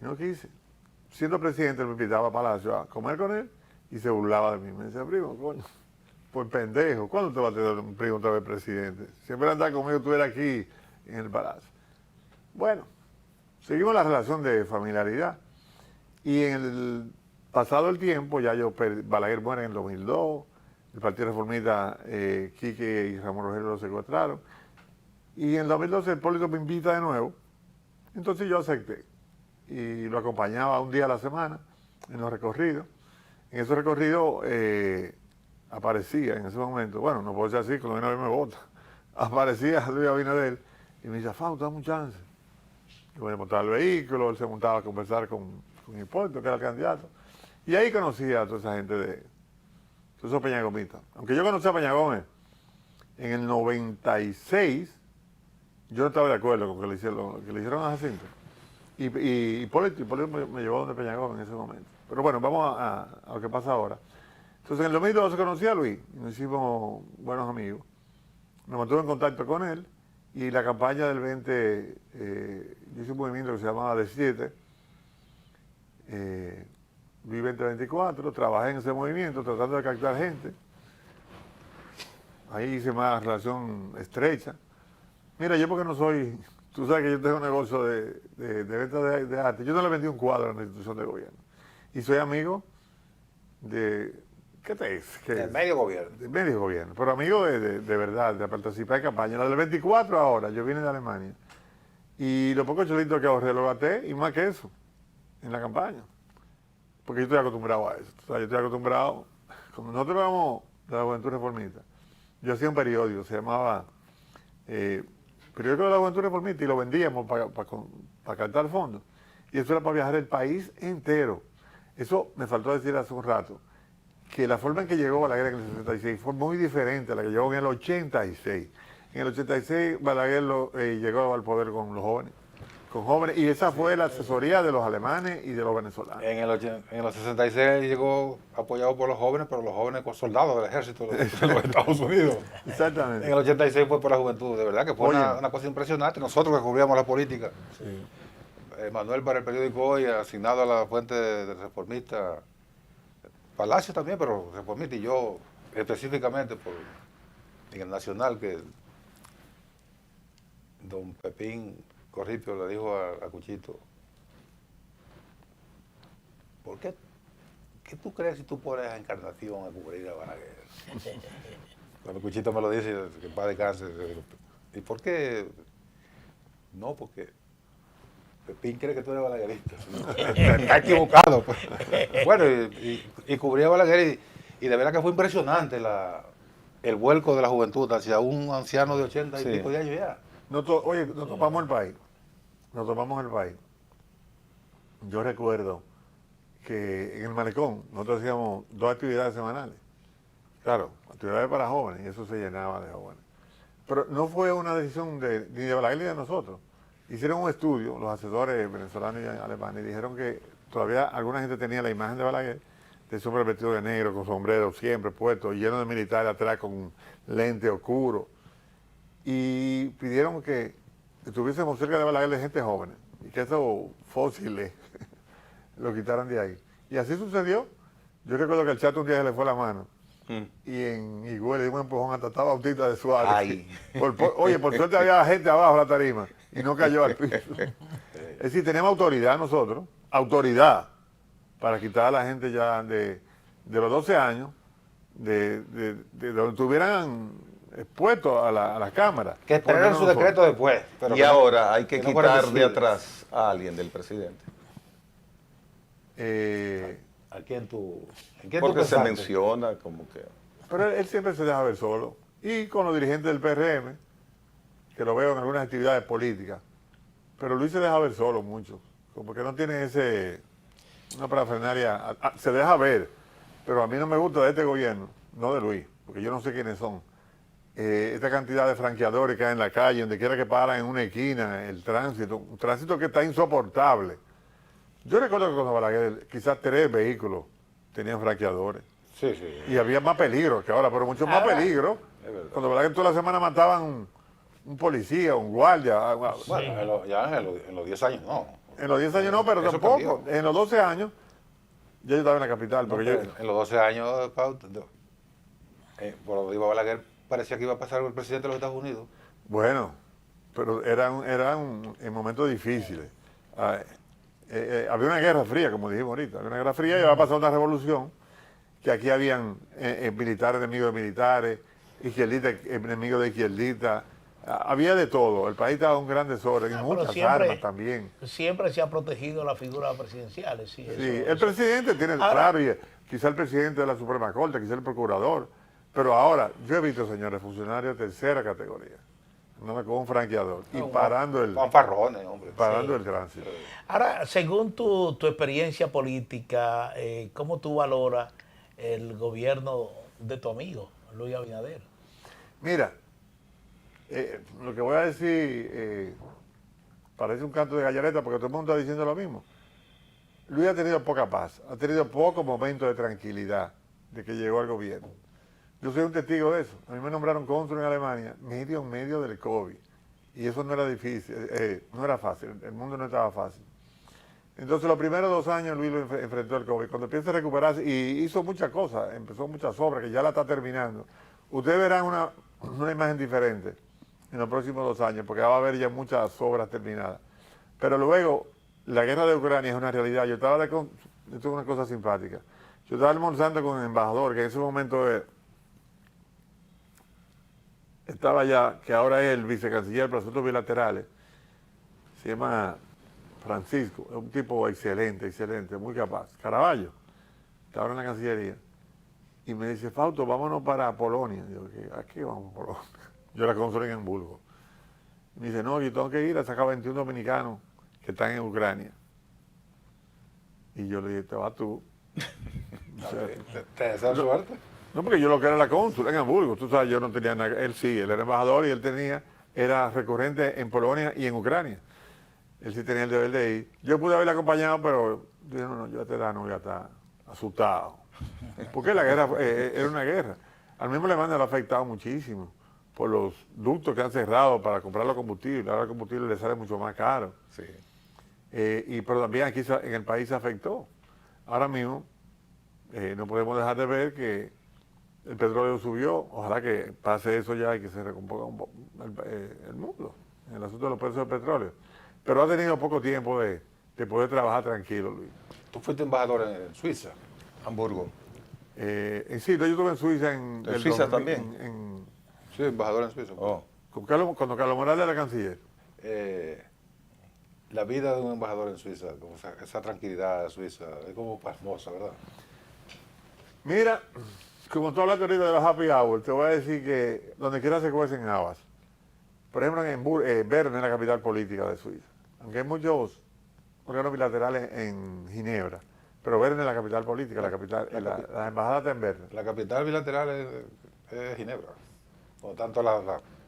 no quise. Siendo presidente, me invitaba a Palacio a comer con él y se burlaba de mí. Me decía, primo, coño, pues pendejo, ¿cuándo te va a tener un primo otra vez presidente? Siempre andar conmigo, tú eras aquí en el Palacio. Bueno, seguimos la relación de familiaridad. Y en el pasado el tiempo, ya Balaguer muere en el 2002, el Partido Reformista, Quique y Ramón Rogelio lo secuestraron. Y en el 2012 Hipólito me invita de nuevo, entonces yo acepté. Y lo acompañaba un día a la semana en los recorridos. En esos recorridos aparecía en ese momento, bueno, no puedo decir así, cuando viene a ver me vota, aparecía Luis Abinader y me decía, Fausto, dame un chance. Yo me montaba el vehículo, él se montaba a conversar con Hipólito, que era el candidato. Y ahí conocí a toda esa gente de todos esos peñagomitas. Aunque yo conocí a Peña Gómez en el 96, yo no estaba de acuerdo con lo que le hicieron a Jacinto. Y Hipólito me llevó donde Peña Gómez en ese momento. Pero bueno, vamos a lo que pasa ahora. Entonces en el 2012 conocí a Luis y nos hicimos buenos amigos. Me mantuve en contacto con él y la campaña del 20, yo hice un movimiento que se llamaba D7, Luis 2024, trabajé en ese movimiento tratando de captar gente. Ahí hice más relación estrecha. Mira, yo porque no soy, tú sabes que yo tengo un negocio de venta de arte, yo no le vendí un cuadro a una institución de gobierno. Y soy amigo de, ¿qué te dice? El medio gobierno. De medio gobierno, pero amigo de verdad, de participar en campaña. La del 24 ahora, yo vine de Alemania. Y los pocos chelitos que ahorré lo gasté, y más que eso, en la campaña. Porque yo estoy acostumbrado a eso. O sea, yo estoy acostumbrado, como nosotros éramos de la Juventud Reformista, yo hacía un periódico, se llamaba Periódico de la Juventud Reformista, y lo vendíamos para captar fondos. Y eso era para viajar el país entero. Eso me faltó decir hace un rato, que la forma en que llegó Balaguer en el 66 fue muy diferente a la que llegó en el 86. En el 86 Balaguer llegó al poder con jóvenes, y esa fue la asesoría de los alemanes y de los venezolanos. En el 66 llegó apoyado por los jóvenes, pero los jóvenes con soldados del ejército de los Estados Unidos. Exactamente. En el 86 fue por la juventud, de verdad que fue una cosa impresionante. Nosotros que cubríamos la política, Manuel para el periódico Hoy, asignado a la fuente de Reformista, Palacio también, pero Reformista, y yo específicamente en el Nacional, que don Pepín Corripio le dijo a Cuchito, ¿por qué tú crees si tú pones a Encarnación a cubrir a Balaguer? Cuando Cuchito me lo dice, que en paz descanse, ¿y por qué? No, porque Pepín cree que tú eres balaguerista. Está equivocado. Pues. Bueno, y cubría a Balaguer y de verdad que fue impresionante el vuelco de la juventud hacia un anciano de 80 y pico de años ya. Oye, nos topamos el país. Nos tomamos el país. Yo recuerdo que en el malecón nosotros hacíamos 2 actividades semanales. Claro, actividades para jóvenes, y eso se llenaba de jóvenes. Pero no fue una decisión ni de Balaguer ni de nosotros. Hicieron un estudio, los asesores venezolanos y alemanes, y dijeron que todavía alguna gente tenía la imagen de Balaguer, de ese hombre vestido de negro, con sombrero siempre puesto, y lleno de militares atrás con lente oscuro. Y pidieron que estuviésemos cerca de Balaguer de gente joven, y que esos fósiles lo quitaran de ahí. Y así sucedió. Yo recuerdo que al Chato un día se le fue la mano, y en Higüey le dimos un empujón a Tata Bautista de Suárez. Ay. Oye, por suerte había gente abajo de la tarima, y no cayó al piso. Es decir, tenemos autoridad nosotros, autoridad, para quitar a la gente ya de los 12 años, de donde estuvieran expuestos a la Cámara. Que esperaran su decreto después. Pero Y ahora hay que no fueran quitar de visibles. atrás a alguien del presidente. ¿A quién tú? ¿En quién tú Porque se pensaste? menciona como que... Pero él siempre se deja ver solo. Y con los dirigentes del PRM, que lo veo en algunas actividades políticas. Pero Luis se deja ver solo mucho. Como que no tiene una parafernalia. Se deja ver. Pero a mí no me gusta de este gobierno, no de Luis, porque yo no sé quiénes son. Esta cantidad de franqueadores que hay en la calle, donde quiera que paran en una esquina, el tránsito, un tránsito que está insoportable. Yo recuerdo que cuando Balaguer, quizás 3 vehículos tenían franqueadores. Sí, sí. Y había más peligro que ahora, pero mucho más peligro. Cuando Balaguer toda la semana mataban un policía, un guardia. Bueno, en los 10 años no. En los 10 años no, pero Eso tampoco. cambió. En los 12 años, ya yo estaba en la capital. No, Porque pero yo, en los 12 años, Pau, por lo que iba Balaguer, parecía que iba a pasar el presidente de los Estados Unidos. bueno, pero eran en momentos difíciles. Había una guerra fría, como dijimos ahorita. Había una guerra fría y iba a pasar una revolución, que aquí habían militares enemigos de militares, izquierdistas enemigos de izquierdistas. Había de todo. El país estaba en un gran desorden y Pero muchas siempre- armas también. Siempre se ha protegido la figura presidencial. Sí, Sí, eso- el presidente tiene, Ahora- claro, y quizá el presidente de la Suprema Corte, quizá el procurador, pero ahora yo he visto, señores, funcionarios de tercera categoría, andando con un franqueador y parando el Fanfarrones, hombre. el tránsito. Ahora, según tu experiencia política, ¿cómo tú valoras el gobierno de tu amigo, Luis Abinader? Mira, lo que voy a decir parece un canto de gallareta porque todo el mundo está diciendo lo mismo. Luis ha tenido poca paz, ha tenido pocos momentos de tranquilidad de que llegó al gobierno. Yo soy un testigo de eso. A mí me nombraron cónsul en Alemania, medio en medio del COVID. Y eso no era difícil, no era fácil, el mundo no estaba fácil. Entonces los primeros 2 años Luis lo enfrentó el COVID. Cuando empieza a recuperarse, y hizo muchas cosas, empezó muchas obras que ya la está terminando. Ustedes verán una imagen diferente en los próximos 2 años, porque va a haber ya muchas obras terminadas. Pero luego, la guerra de Ucrania es una realidad. Esto es una cosa simpática. Yo estaba almorzando con el embajador, que en ese momento estaba ya, que ahora es el vicecanciller para asuntos bilaterales, se llama Francisco, es un tipo excelente, muy capaz. Caraballo, está ahora en la Cancillería. Y me dice, Fausto, vámonos para Polonia. Yo, ¿a qué vamos a Polonia? Yo era cónsul en Hamburgo. Y me dice, no, yo tengo que ir a sacar 21 dominicanos que están en Ucrania. Y yo le dije, te vas tú. O sea, ¿Te desean suerte? no, porque yo lo que era la cónsul en Hamburgo, tú sabes, yo no tenía nada, él sí, él era embajador y era recurrente en Polonia y en Ucrania. Él sí tenía el deber de ir. Yo pude haberle acompañado, pero dije, no, yo a esta edad no voy a estar asustado. Porque la guerra era una guerra. Al mismo Alemania le ha afectado muchísimo por los ductos que han cerrado para comprar los combustibles. Ahora el combustible le sale mucho más caro. Sí. Pero también aquí en el país se afectó. Ahora mismo no podemos dejar de ver que el petróleo subió. Ojalá que pase eso ya y que se recomponga un poco el mundo en el asunto de los precios del petróleo. Pero ha tenido poco tiempo de poder trabajar tranquilo, Luis. Tú fuiste embajador en Suiza. Hamburgo. Sí, yo estuve en Suiza ¿En Suiza también? Sí, embajador en Suiza. Oh. Cuando Carlos Morales era canciller. La vida de un embajador en Suiza, como esa tranquilidad de Suiza, es como pasmosa, ¿verdad? Mira, como tú hablaste ahorita de los happy hour, te voy a decir que donde quiera se cuecen habas. Por ejemplo, en Bern es la capital política de Suiza. Aunque hay muchos órganos bilaterales en Ginebra, pero Bern es la capital política, la embajada está en Bern. La capital bilateral es Ginebra. Por tanto,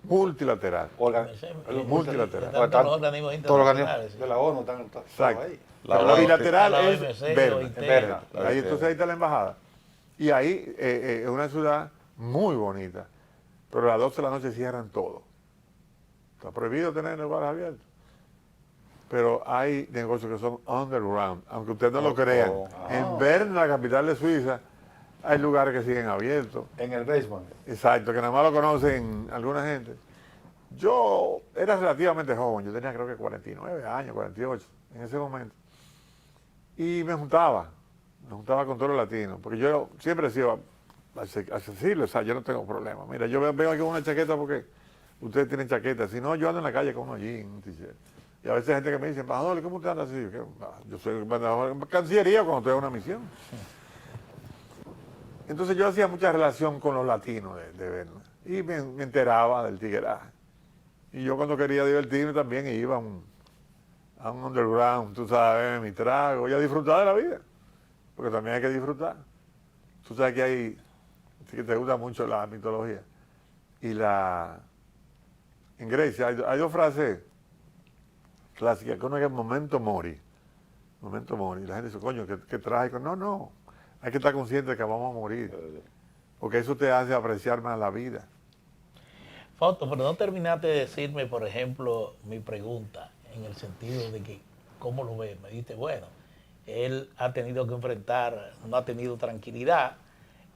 Multilateral. Multilateral. Tanto los organismos todos los internacionales. organismos de la ONU están Exacto. ahí. La bilateral la es OMC, Bern. OIT. Bern. La Ahí OIT. entonces ahí está la embajada. Y ahí es una ciudad muy bonita, pero a las 12 de la noche cierran todo. Está prohibido tener lugares abiertos. Pero hay negocios que son underground, aunque ustedes no lo crean. En Bern, la capital de Suiza, hay lugares que siguen abiertos. En el basement. Exacto, que nada más lo conocen alguna gente. Yo era relativamente joven, yo tenía creo que 49 años, 48 en ese momento. Y me juntaba con todos los latinos, porque yo siempre he sido accesible, o sea, yo no tengo problema. Mira, yo vengo aquí con una chaqueta porque ustedes tienen chaqueta, si no, yo ando en la calle con unos jeans, un t-shirt. Y a veces hay gente que me dice, embajador, ¿cómo usted anda así? Yo soy embajador en Cancillería cuando estoy en una misión. Entonces yo hacía mucha relación con los latinos de vernos, y me enteraba del tigueraje. Y yo cuando quería divertirme también iba a un underground, tú sabes, mi trago, y a disfrutar de la vida, porque también hay que disfrutar. Tú sabes que que te gusta mucho la mitología. En Grecia hay dos frases clásicas, que uno es momento mori. Momento mori. La gente dice, coño, qué trágico. No. Hay que estar consciente de que vamos a morir. Porque eso te hace apreciar más la vida. Fausto, pero no terminaste de decirme, por ejemplo, mi pregunta, en el sentido de que, ¿cómo lo ves? Me dijiste, bueno, él ha tenido que enfrentar, no ha tenido tranquilidad,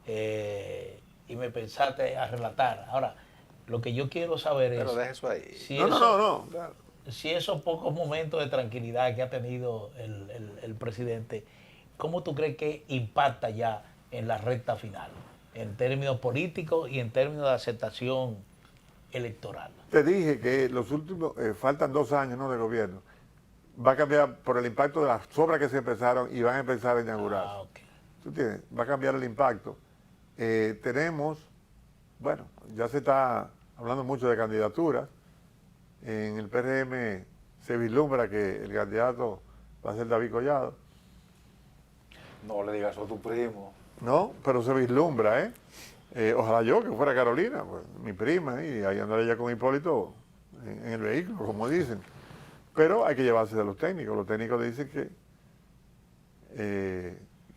y me pensaste a relatar. Ahora, lo que yo quiero saber es... Pero deja eso ahí. Si No. si esos pocos momentos de tranquilidad que ha tenido el presidente, ¿cómo tú crees que impacta ya en la recta final, en términos políticos y en términos de aceptación electoral? Te dije que los últimos, faltan 2 años, ¿no?, de gobierno. Va a cambiar por el impacto de las obras que se empezaron y van a empezar a inaugurar. Ah, ok. ¿Tú entiendes? Va a cambiar el impacto. Tenemos, bueno, ya se está hablando mucho de candidaturas. En el PRM se vislumbra que el candidato va a ser David Collado. No le digas eso a tu primo. No, pero se vislumbra, ¿eh? Ojalá yo que fuera Carolina, pues, mi prima, y ahí andaré ella con Hipólito en el vehículo, como dicen. Pero hay que llevarse de los técnicos. Los técnicos dicen que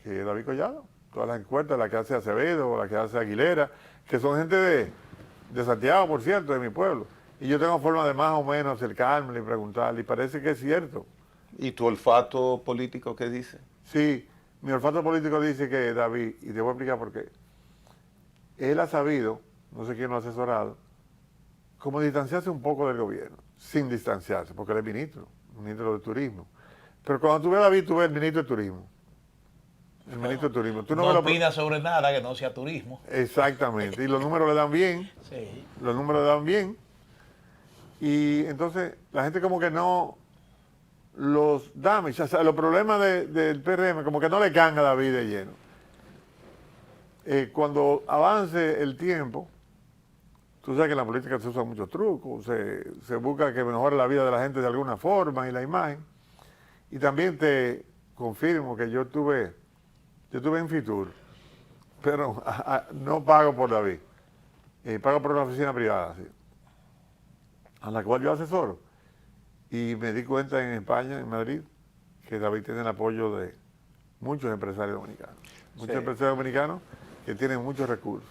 David Collado, todas las encuestas, la que hace Acevedo, la que hace Aguilera, que son gente de Santiago, por cierto, de mi pueblo. Y yo tengo forma de más o menos acercarme y preguntarle, y parece que es cierto. ¿Y tu olfato político qué dice? Sí, mi olfato político dice que David, y te voy a explicar por qué, él ha sabido, no sé quién lo ha asesorado, como distanciarse un poco del gobierno, sin distanciarse, porque él es ministro de turismo. Pero cuando tú ves a David, tú ves el ministro de turismo. El ministro de turismo. Tú No opinas sobre nada que no sea turismo. Exactamente, y los números le dan bien, Sí. los números le dan bien, y entonces la gente como que no los damage, o sea, los problemas del PRM como que no le caen a David de lleno. Cuando avance el tiempo, tú sabes que en la política se usan muchos trucos, se busca que mejore la vida de la gente de alguna forma y la imagen. Y también te confirmo que yo estuve en Fitur, pero no pago por David, pago por una oficina privada, sí, a la cual yo asesoro. Y me di cuenta en España, en Madrid, que David tiene el apoyo de muchos empresarios dominicanos. Muchos empresarios dominicanos que tienen muchos recursos.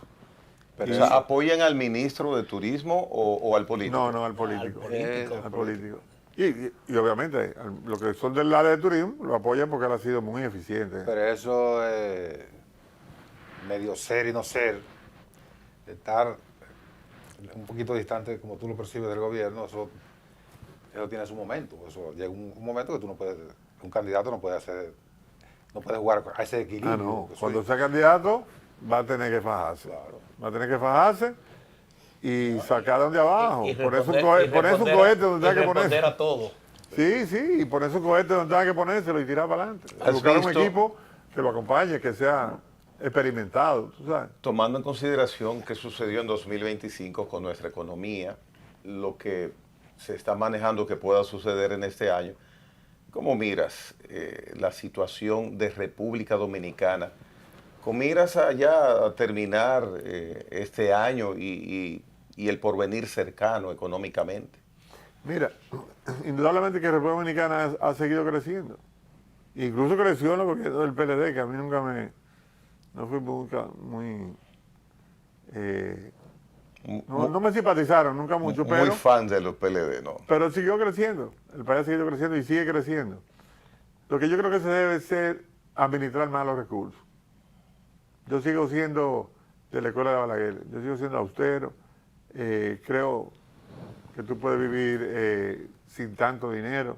Pero, o sea, ¿apoyan al ministro de Turismo o al político? No, al político. Al político. Y obviamente, los que son del área de turismo lo apoyan porque él ha sido muy eficiente. Pero eso, medio ser y no ser, de estar un poquito distante, como tú lo percibes del gobierno, eso tiene su momento. Eso llega un momento que tú no puedes, un candidato no puede jugar a ese equilibrio. No. Cuando sea candidato, va a tener que fajarse. Claro. Va a tener que fajarse y sacar de donde abajo. Por eso un cohete donde tenga que ponerse. A todo. Sí, y ponerse un cohete donde tenga que ponérselo y tirar para adelante. ¿Has Buscar un visto? equipo que lo acompañe, que sea experimentado, tú sabes. Tomando en consideración qué sucedió en 2025 con nuestra economía, lo que se está manejando que pueda suceder en este año, ¿cómo miras la situación de República Dominicana? ¿Cómo miras allá a terminar este año y el porvenir cercano económicamente? Mira, indudablemente que República Dominicana ha seguido creciendo. Incluso creció en los gobiernos del PLD, que a mí no fui muy no me simpatizaron nunca mucho, Muy pero fan de los PLD, ¿no? pero siguió creciendo. El país ha seguido creciendo y sigue creciendo. Lo que yo creo que se debe ser administrar más los recursos. Yo sigo siendo de la escuela de Balaguer, yo sigo siendo austero, creo que tú puedes vivir sin tanto dinero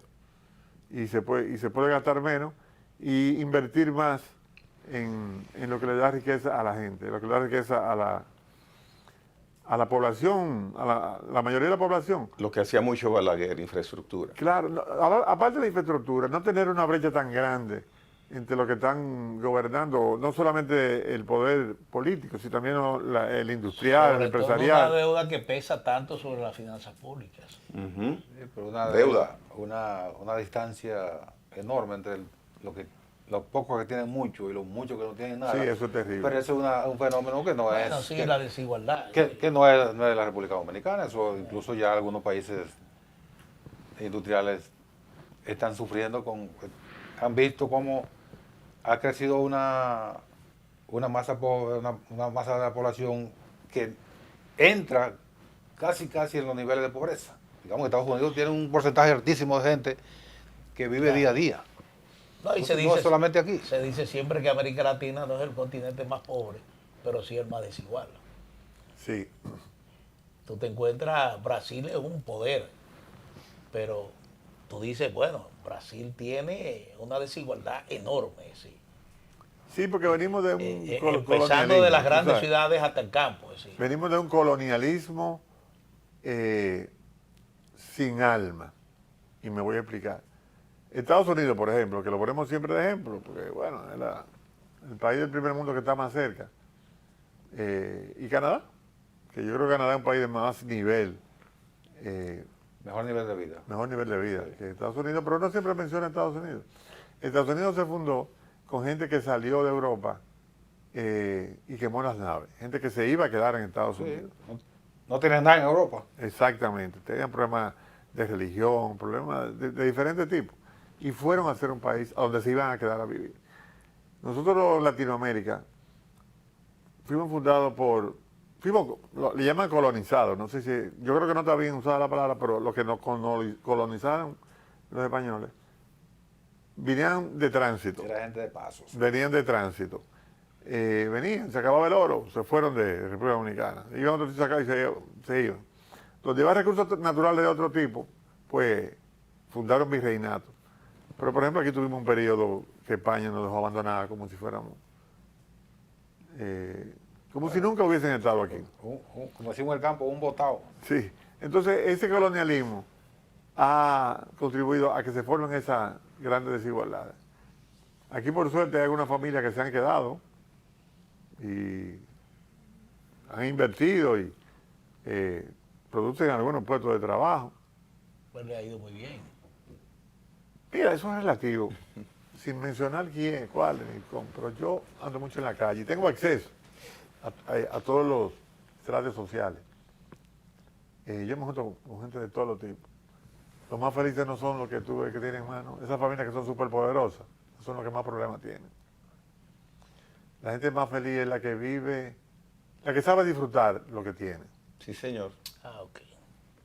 y se puede gastar menos y invertir más en lo que le da riqueza a la gente, lo que le da riqueza a la población, a la mayoría de la población. Lo que hacía mucho Balaguer, infraestructura. Claro, aparte de la infraestructura, no tener una brecha tan grande entre los que están gobernando, no solamente el poder político, sino también el industrial, el empresarial. Una deuda que pesa tanto sobre las finanzas públicas. Ujú. Sí, pero una Deuda. una distancia enorme entre los pocos que tienen mucho y los muchos que no tienen nada. Sí, eso es terrible. Pero eso es un fenómeno que no Bueno, es... sí, que, la desigualdad. que no es de la República Dominicana, eso incluso ya algunos países industriales están sufriendo han visto cómo ha crecido una masa de la población que entra casi en los niveles de pobreza. Digamos que Estados Unidos tiene un porcentaje altísimo de gente que vive día a día. No, y No se dice, es solamente aquí. se dice siempre que América Latina no es el continente más pobre, pero sí el más desigual. Sí, Tú te encuentras, Brasil es un poder, pero tú dices, bueno, Brasil tiene una desigualdad enorme, sí. sí, porque venimos de un Empezando colonialismo, de las tú grandes sabes. ciudades hasta el campo, sí. Venimos de un colonialismo sin alma. Y me voy a explicar. Estados Unidos, por ejemplo, que lo ponemos siempre de ejemplo, porque bueno, es el país del primer mundo que está más cerca. Y Canadá, que yo creo que Canadá es un país de más nivel, Mejor nivel de vida. mejor nivel de vida que Estados Unidos, pero no siempre menciona Estados Unidos. Estados Unidos se fundó con gente que salió de Europa y quemó las naves, gente que se iba a quedar en Estados Sí, Unidos. no tienen nada en Europa. Exactamente, tenían problemas de religión, problemas de diferentes tipos. Y fueron a ser un país a donde se iban a quedar a vivir. Nosotros en Latinoamérica fuimos fundados le llaman colonizados, no sé si, yo creo que no está bien usada la palabra, pero los que nos colonizaron, los españoles, venían de tránsito. Era gente de pasos. Venían de tránsito. Venían, se acababa el oro, se fueron de República Dominicana. Iban a otro sitio acá y se iban. Donde iban recursos naturales de otro tipo, pues fundaron virreinatos. Pero por ejemplo aquí tuvimos un periodo que España nos dejó abandonada como si fuéramos, como si nunca hubiesen estado aquí. Como decimos en el campo, un botado. Sí. Entonces ese colonialismo ha contribuido a que se formen esas grandes desigualdades. Aquí por suerte hay algunas familias que se han quedado y han invertido y producen algunos puestos de trabajo. Pues le ha ido muy bien. Mira, eso es relativo, sin mencionar quién, cuál, ni cómo, pero yo ando mucho en la calle y tengo acceso a todos los estratos sociales. Yo me junto con gente de todos los tipos. Los más felices no son los que tú ves que tienen mano, esas familias que son súper poderosas, son los que más problemas tienen. La gente más feliz es la que vive, la que sabe disfrutar lo que tiene. Sí, señor. Ah, ok.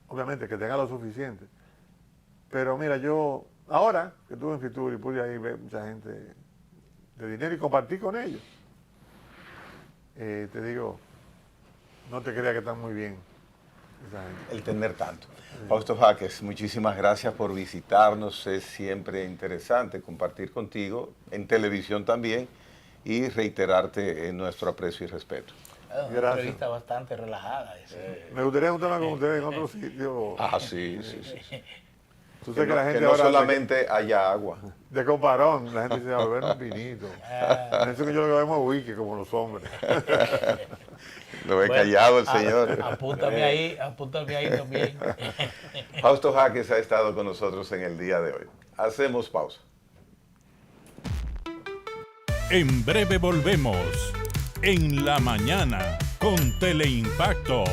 Obviamente, que tenga lo suficiente. Pero mira, yo, ahora que estuve en Fitur y pude ahí ver mucha gente de dinero y compartir con ellos, te digo, no te creas que están muy bien esa gente. El tener tanto. Fausto Jaques, muchísimas gracias por visitarnos. Es siempre interesante compartir contigo, en televisión también, y reiterarte en nuestro aprecio y respeto. Una Gracias. entrevista bastante relajada. Me gustaría juntarme con ustedes en otro sitio. Ah, sí, sí, sí. Tú Que sabes que la no, gente que no ahora solamente haya agua. de comparón, la gente dice a beber un vinito. Eso que yo lo que bebemos es whisky, como los hombres. Lo ve Bueno, callado el señor. Apúntame ahí también. Fausto Jaques ha estado con nosotros en el día de hoy. Hacemos pausa. En breve volvemos. En la mañana con Teleimpacto